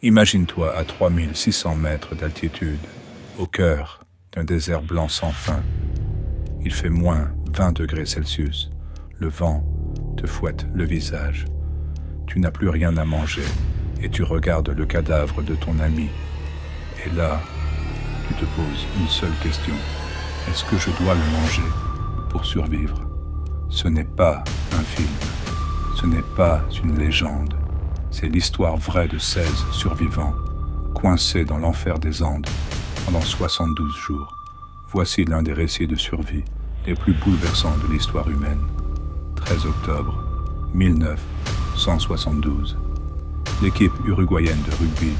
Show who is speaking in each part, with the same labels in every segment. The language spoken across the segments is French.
Speaker 1: Imagine-toi à 3600 mètres d'altitude, au cœur d'un désert blanc sans fin. Il fait moins 20 degrés Celsius. Le vent te fouette le visage. Tu n'as plus rien à manger et tu regardes le cadavre de ton ami. Et là, tu te poses une seule question. Est-ce que je dois le manger pour survivre? Ce n'est pas un film. Ce n'est pas une légende. C'est l'histoire vraie de 16 survivants, coincés dans l'enfer des Andes pendant 72 jours. Voici l'un des récits de survie les plus bouleversants de l'histoire humaine. 13 octobre 1972. L'équipe uruguayenne de rugby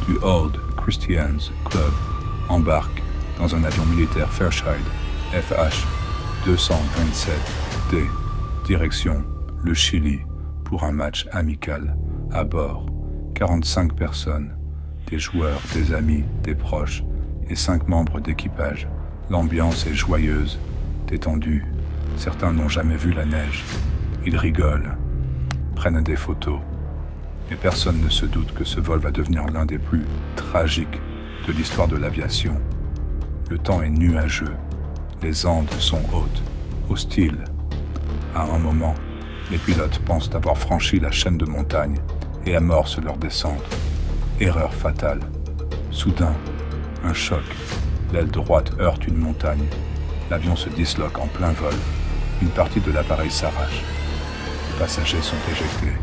Speaker 1: du Old Christians Club embarque dans un avion militaire Fairchild FH-227D, direction le Chili pour un match amical. À bord, 45 personnes, des joueurs, des amis, des proches et 5 membres d'équipage. L'ambiance est joyeuse, détendue. Certains n'ont jamais vu la neige. Ils rigolent, prennent des photos. Mais personne ne se doute que ce vol va devenir l'un des plus tragiques de l'histoire de l'aviation. Le temps est nuageux. Les Andes sont hautes, hostiles. À un moment, les pilotes pensent avoir franchi la chaîne de montagnes et amorcent leur descente. Erreur fatale. Soudain, un choc. L'aile droite heurte une montagne. L'avion se disloque en plein vol. Une partie de l'appareil s'arrache. Les passagers sont éjectés.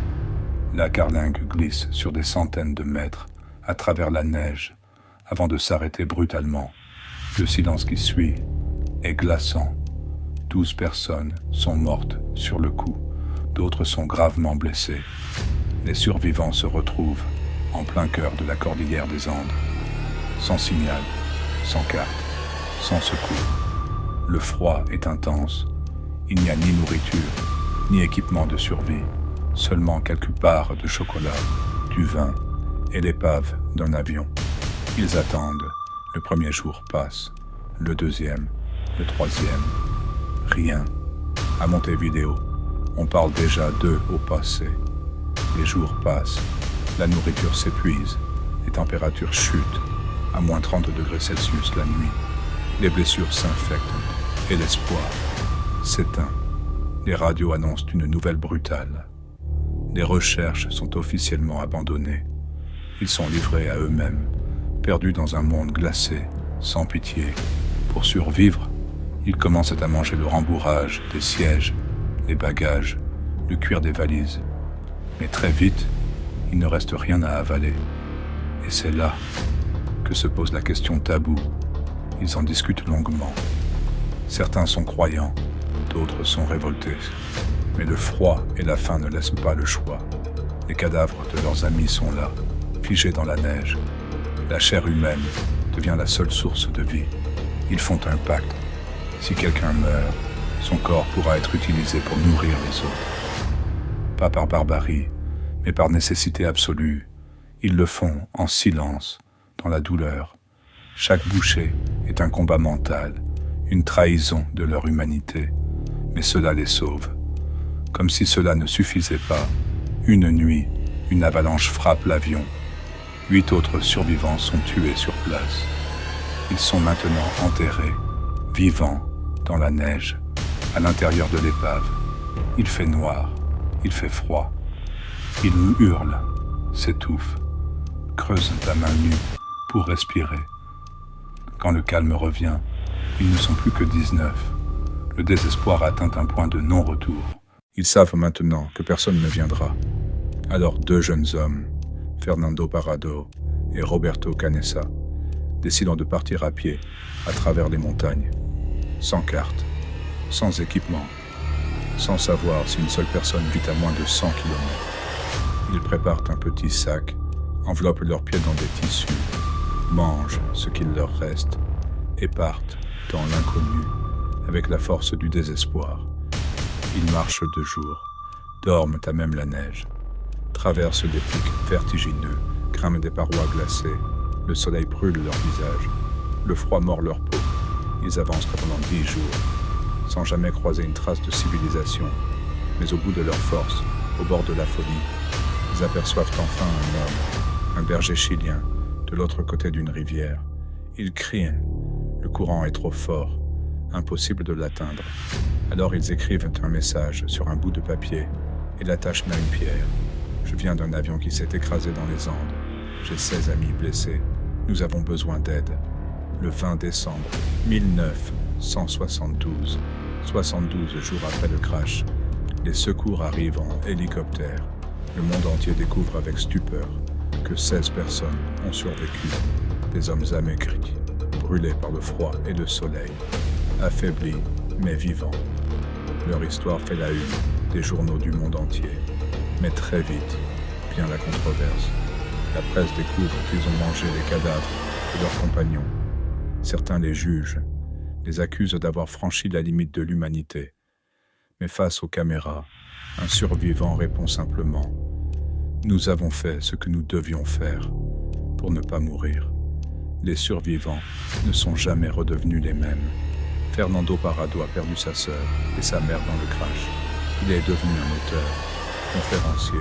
Speaker 1: La carlingue glisse sur des centaines de mètres à travers la neige avant de s'arrêter brutalement. Le silence qui suit est glaçant. 12 personnes sont mortes sur le coup. D'autres sont gravement blessées. Les survivants se retrouvent en plein cœur de la cordillère des Andes, sans signal, sans carte, sans secours. Le froid est intense. Il n'y a ni nourriture, ni équipement de survie, seulement quelques barres de chocolat, du vin et l'épave d'un avion. Ils attendent. Le premier jour passe, le deuxième, le troisième. Rien. À Montevideo, on parle déjà d'eux au passé. Les jours passent, la nourriture s'épuise, les températures chutent à moins 30 degrés Celsius la nuit. Les blessures s'infectent et l'espoir s'éteint. Les radios annoncent une nouvelle brutale. Les recherches sont officiellement abandonnées. Ils sont livrés à eux-mêmes, perdus dans un monde glacé, sans pitié. Pour survivre, ils commencent à manger le rembourrage des sièges, les bagages, le cuir des valises. Mais très vite, il ne reste rien à avaler. Et c'est là que se pose la question taboue. Ils en discutent longuement. Certains sont croyants, d'autres sont révoltés. Mais le froid et la faim ne laissent pas le choix. Les cadavres de leurs amis sont là, figés dans la neige. La chair humaine devient la seule source de vie. Ils font un pacte. Si quelqu'un meurt, son corps pourra être utilisé pour nourrir les autres. Pas par barbarie, mais par nécessité absolue. Ils le font en silence, dans la douleur. Chaque bouchée est un combat mental, une trahison de leur humanité. Mais cela les sauve. Comme si cela ne suffisait pas, une nuit, une avalanche frappe l'avion. 8 autres survivants sont tués sur place. Ils sont maintenant enterrés, vivants, dans la neige, à l'intérieur de l'épave. Il fait noir, il fait froid. Ils hurlent, s'étouffent, creusent la main nue pour respirer. Quand le calme revient, ils ne sont plus que 19. Le désespoir atteint un point de non-retour. Ils savent maintenant que personne ne viendra. Alors 2 jeunes hommes, Fernando Parrado et Roberto Canessa, décident de partir à pied à travers les montagnes, sans carte, sans équipement, sans savoir si une seule personne vit à moins de 100 km. Ils préparent un petit sac, enveloppent leurs pieds dans des tissus, mangent ce qu'il leur reste et partent dans l'inconnu avec la force du désespoir. Ils marchent 2 jours, dorment à même la neige, traversent des pics vertigineux, grimpent des parois glacées. Le soleil brûle leur visage, le froid mord leur peau. Ils avancent pendant 10 jours, sans jamais croiser une trace de civilisation. Mais au bout de leur force, au bord de la folie, ils aperçoivent enfin un homme, un berger chilien, de l'autre côté d'une rivière. Ils crient. Le courant est trop fort, impossible de l'atteindre. Alors ils écrivent un message sur un bout de papier et l'attachent à une pierre. Je viens d'un avion qui s'est écrasé dans les Andes. J'ai 16 amis blessés. Nous avons besoin d'aide. Le 20 décembre 1972, 72 jours après le crash, les secours arrivent en hélicoptère. Le monde entier découvre avec stupeur que 16 personnes ont survécu. Des hommes amaigris, brûlés par le froid et le soleil, affaiblis mais vivants. Leur histoire fait la une des journaux du monde entier. Mais très vite vient la controverse. La presse découvre qu'ils ont mangé les cadavres de leurs compagnons. Certains les jugent, les accusent d'avoir franchi la limite de l'humanité. Mais face aux caméras, un survivant répond simplement « Nous avons fait ce que nous devions faire pour ne pas mourir ». Les survivants ne sont jamais redevenus les mêmes. Fernando Parrado a perdu sa sœur et sa mère dans le crash. Il est devenu un auteur, conférencier,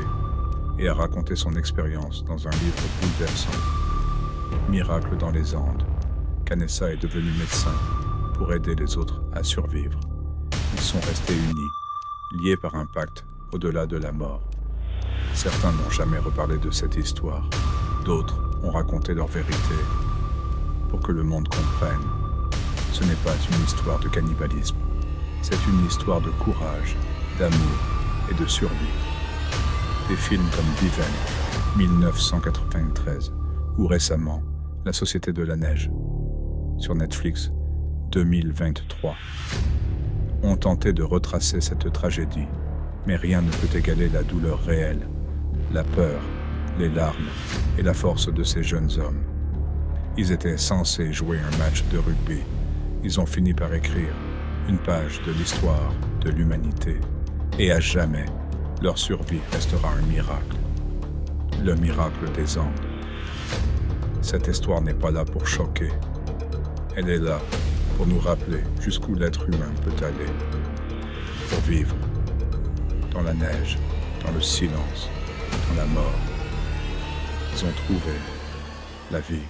Speaker 1: et a raconté son expérience dans un livre bouleversant. Miracle dans les Andes. Canessa est devenu médecin pour aider les autres à survivre. Ils sont restés unis, liés par un pacte au-delà de la mort. Certains n'ont jamais reparlé de cette histoire. D'autres ont raconté leur vérité pour que le monde comprenne. Ce n'est pas une histoire de cannibalisme. C'est une histoire de courage, d'amour et de survie. Des films comme Viven, 1993, ou récemment La Société de la Neige, sur Netflix, 2023, ont tenté de retracer cette tragédie, mais rien ne peut égaler la douleur réelle, la peur, les larmes et la force de ces jeunes hommes. Ils étaient censés jouer un match de rugby. Ils ont fini par écrire une page de l'histoire de l'humanité. Et à jamais, leur survie restera un miracle. Le miracle des Andes. Cette histoire n'est pas là pour choquer. Elle est là pour nous rappeler jusqu'où l'être humain peut aller. Pour vivre dans la neige, dans le silence, dans la mort. Ils ont trouvé la vie.